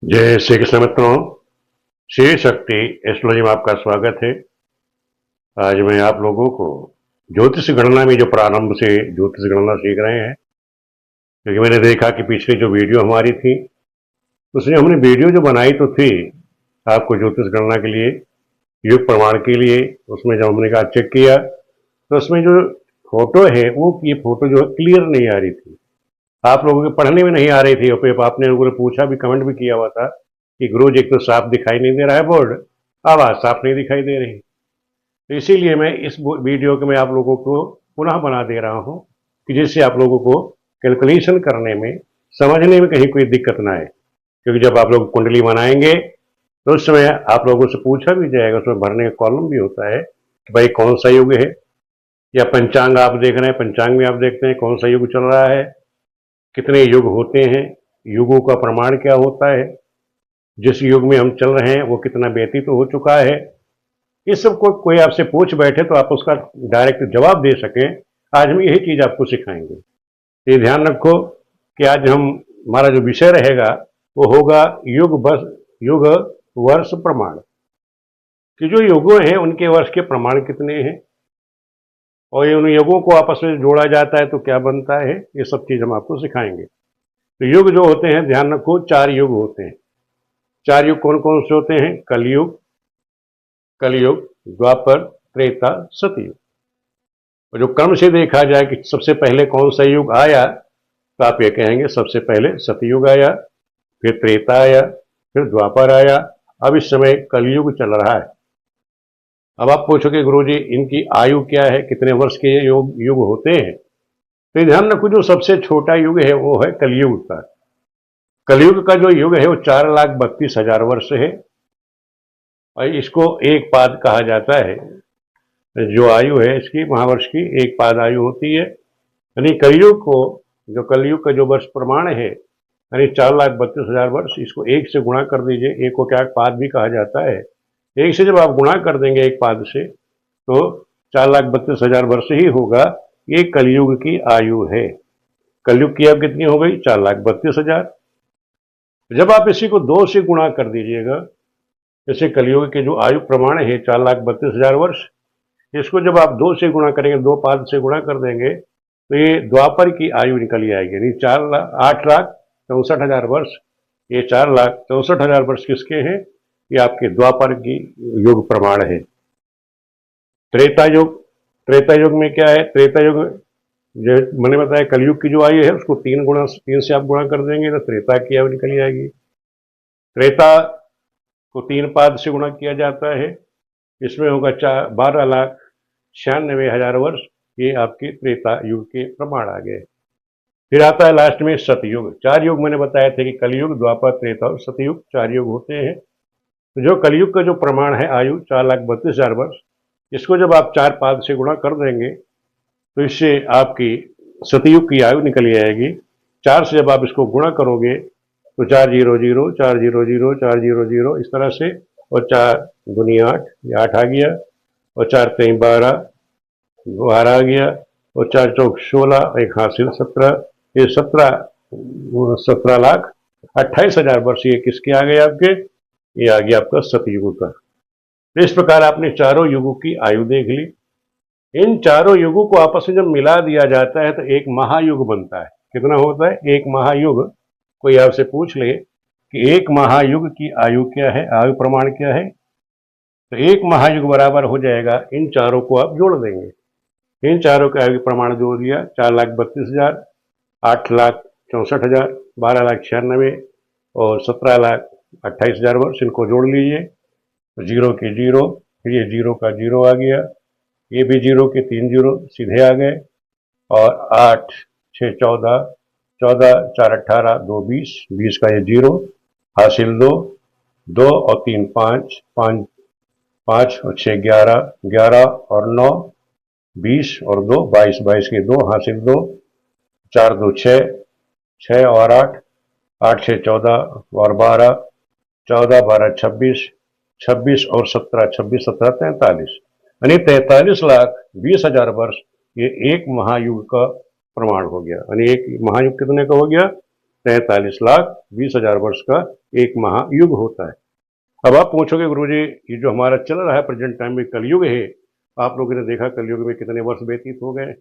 जय श्री कृष्ण मित्रों। श्री शक्ति एस्ट्रोलॉजी में आपका स्वागत है। आज मैं आप लोगों को ज्योतिष गणना में जो प्रारंभ से ज्योतिष गणना सीख रहे हैं, क्योंकि मैंने देखा कि पिछली जो वीडियो हमारी थी उसमें हमने वीडियो जो बनाई तो थी आपको ज्योतिष गणना के लिए, युग प्रमाण के लिए। उसमें जब हमने कहा चेक किया तो उसमें जो फोटो है वो ये फोटो जो क्लियर नहीं आ रही थी, आप लोगों के पढ़ने में नहीं आ रही थी। और फिर आपने लोगों ने पूछा भी, कमेंट भी किया हुआ था कि गुरुजी एक तो साफ दिखाई नहीं दे रहा है बोर्ड, आवाज साफ नहीं दिखाई दे रही। तो इसीलिए मैं इस वीडियो को मैं आप लोगों को पुनः बना दे रहा हूं कि जिससे आप लोगों को कैलकुलेशन करने में, समझने में कहीं कोई दिक्कत ना आए। क्योंकि जब आप लोग कुंडली बनाएंगे तो उस समय आप लोगों से पूछा भी जाएगा, उसमें भरने का कॉलम भी होता है कि भाई कौन सा युग है, या पंचांग आप देख रहे हैं, पंचांग में आप देखते हैं कौन सा युग चल रहा है, कितने युग होते हैं, युगों का प्रमाण क्या होता है, जिस युग में हम चल रहे हैं वो कितना व्यतीत हो चुका है। इस सब को कोई आपसे पूछ बैठे तो आप उसका डायरेक्ट जवाब दे सकें। आज हम यही चीज आपको सिखाएंगे। ये ध्यान रखो कि आज हम हमारा जो विषय रहेगा वो होगा युग वर्ष प्रमाण, कि जो युगों हैं उनके वर्ष के प्रमाण कितने हैं और उन युगों को आपस में जोड़ा जाता है तो क्या बनता है, ये सब चीज हम आपको सिखाएंगे। तो युग जो होते हैं, ध्यान रखो, 4 युग होते हैं। 4 युग कौन कौन से होते हैं? कलयुग, द्वापर, त्रेता, सतयुग। और जो क्रम से देखा जाए कि सबसे पहले कौन सा युग आया, तो आप ये कहेंगे सबसे पहले सतयुग आया, फिर त्रेता आया, फिर द्वापर आया, अब इस समय कलयुग चल रहा है। अब आप पूछोगे गुरुजी इनकी आयु क्या है, कितने वर्ष के युग होते हैं? तो ध्यान रखो, जो सबसे छोटा युग है वो है कलयुग का। कलयुग का जो युग है वो 4,32,000 वर्ष है और इसको एक पाद कहा जाता है। जो आयु है इसकी, महावर्ष की एक पाद आयु होती है। यानी कलयुग को, जो कलयुग का जो वर्ष प्रमाण है, यानी 4,32,000 वर्ष, इसको एक से गुणा कर दीजिए। एक को क्या पाद भी कहा जाता है। एक से जब आप गुणा कर देंगे एक पाद से, तो 4,32,000 वर्ष ही होगा। ये कलयुग की आयु है। कलयुग की अब कितनी हो गई? 4,32,000। जब आप इसी को 2 से गुणा कर दीजिएगा, जैसे कलयुग के जो आयु प्रमाण है 4,32,000 वर्ष, इसको जब आप 2 से गुणा करेंगे, 2 पाद से गुणा कर देंगे, तो ये द्वापर की आयु निकल आएगी। यानी 8,64,000 वर्ष। ये 4,64,000 वर्ष किसके हैं? ये आपके द्वापर की युग प्रमाण है। त्रेता युग, त्रेता युग में क्या है? त्रेता युग जो मैंने बताया, कलयुग की जो आयु है उसको 3 से आप गुणा कर देंगे तो त्रेता की आयु निकल आएगी। त्रेता को 3 पाद से गुणा किया जाता है, इसमें होगा 12,96,000 वर्ष। ये आपके त्रेता युग के प्रमाण आ गए। फिर आता है लास्ट में सतयुग। 4 युग मैंने बताए थे कि कलयुग, द्वापर, त्रेता और सतयुग 4 युग होते हैं। तो जो कलयुग का जो प्रमाण है आयु 4,32,000 वर्ष, इसको जब आप 4 पाद से गुणा कर देंगे तो इससे आपकी सतयुग की आयु निकल आएगी। 4 से जब आप इसको गुणा करोगे तो 4,0,0, 4,0,0, 4,0,0 इस तरह से, और 4 दूनी 8, ये 8 आ गया, और 4 3 12, 12 आ गया, और 4 चौक 16, एक हासिल 17। ये 17,28,000 वर्ष ये किसके आ गए आपके? ये आ गया आपका सतयुग का। तो इस प्रकार आपने चारों युगों की आयु देख ली। इन चारों युगों को आपस में जब मिला दिया जाता है तो एक महायुग बनता है। कितना होता है? एक महायुग। कोई आपसे पूछ ले कि एक महायुग की आयु क्या है, आयु प्रमाण क्या है, तो एक महायुग बराबर हो जाएगा, इन चारों को आप जोड़ देंगे। इन चारों का आयु प्रमाण जोड़ दिया, 4,32,000, 8,64,000, 12,96,000 और 17,28,000 वर्ष, इनको जोड़ लीजिए। जीरो के जीरो, फिर ये जीरो का जीरो आ गया, ये भी जीरो के 3 जीरो सीधे आ गए, और 8 6 14, 14 4 18, 2 20, 20 का ये जीरो हासिल 2, 2 और 3 5, 5 5 और 6 11, 11 और 9 20 और 2 22, 22 के 2 हासिल 2, 4 2 6, 6 और 8, 8 6 14 और 12, 14 12 26, 26 और 17, 26 17 43, यानी 43,20,000 वर्ष ये एक महायुग का प्रमाण हो गया। यानी एक महायुग कितने का हो गया? 43,20,000 वर्ष का एक महायुग होता है। अब आप पूछोगे गुरुजी, ये जो हमारा चल रहा है प्रेजेंट टाइम में कलयुग है, आप लोगों ने देखा कलयुग में कितने वर्ष व्यतीत हो गए।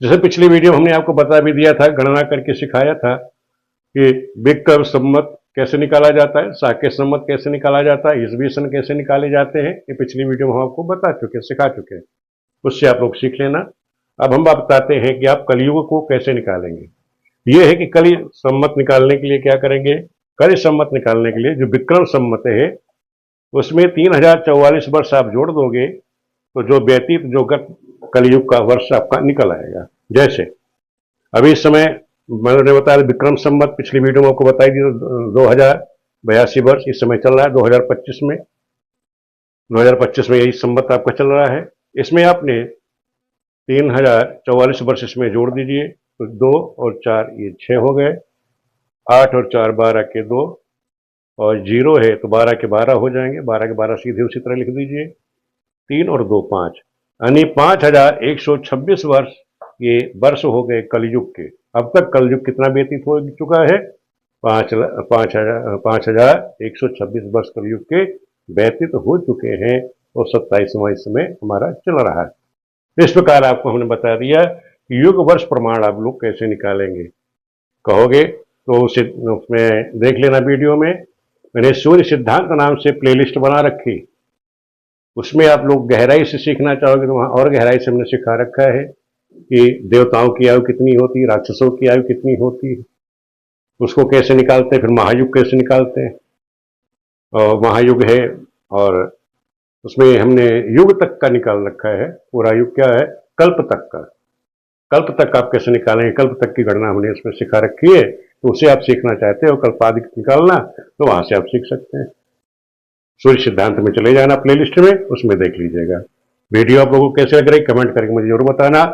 जैसे पिछली वीडियो में हमने आपको बता भी दिया था, गणना करके सिखाया था कि विक्रम संवत कैसे निकाला जाता है, साकेत संवत कैसे निकाला जाता है, ईसवी सन कैसे निकाले जाते हैं। ये पिछली वीडियो में हम आपको बता चुके, सिखा चुके हैं, उससे आप लोग सीख लेना। अब हम बताते हैं कि आप कलयुग को कैसे निकालेंगे। ये है कि कली संवत निकालने के लिए क्या करेंगे, कली संवत निकालने के लिए जो विक्रम संवत है उसमें 3044 वर्ष आप जोड़ दोगे तो जो व्यतीत जो कलयुग का वर्ष आपका निकल आएगा। जैसे अभी इस समय मैंने बताया विक्रम संवत पिछली वीडियो में आपको बताई दी, 2082 वर्ष इस समय चल रहा है 2025 में। 2025 में यही संवत आपका चल रहा है। इसमें आपने 3044 वर्ष इसमें जोड़ दीजिए तो 2 और 4 ये 6 हो गए, 8 और 4 12 के 2 और 0 है तो 12 के 12 हो जाएंगे, 12 के 12 सीधे उसी तरह लिख दीजिए, 3 और 2 5, यानी 5126 वर्ष ये वर्ष हो गए कलयुग के। अब तक कलयुग कितना व्यतीत हो चुका है, 5126 वर्ष कलयुग के व्यतीत हो चुके हैं और 27वां इस समय हमारा चल रहा है। इस प्रकार आपको हमने बता दिया कि युग वर्ष प्रमाण आप लोग कैसे निकालेंगे। कहोगे तो उसमें देख लेना वीडियो में, मैंने सूर्य सिद्धांत नाम से प्लेलिस्ट बना रखी, उसमें आप लोग गहराई से सीखना चाहोगे तो वहां और गहराई से हमने सिखा रखा है कि देवताओं की आयु कितनी होती है, राक्षसों की आयु कितनी होती है, उसको कैसे निकालते हैं, फिर महायुग कैसे निकालते हैं। और महायुग है और उसमें हमने युग तक का निकाल रखा है, पूरा युग क्या है, कल्प तक का। कल्प तक आप कैसे निकालेंगे, कल्प तक की गणना हमने इसमें सिखा रखी है, तो उसे आप सीखना चाहते हो कल्पादि निकालना तो वहां से आप सीख सकते हैं। सूर्य सिद्धांत में चले जाना प्लेलिस्ट में, उसमें देख लीजिएगा। वीडियो आप लोगों को कैसे लग रही कमेंट करके मुझे जरूर बताना।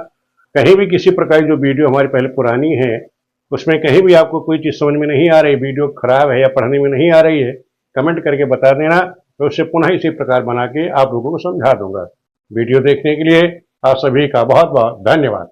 कहीं भी किसी प्रकार की जो वीडियो हमारी पहले पुरानी है उसमें कहीं भी आपको कोई चीज समझ में नहीं आ रही, वीडियो खराब है या पढ़ने में नहीं आ रही है, कमेंट करके बता देना, तो उससे पुनः इसी प्रकार बना के आप लोगों को समझा दूंगा। वीडियो देखने के लिए आप सभी का बहुत बहुत धन्यवाद।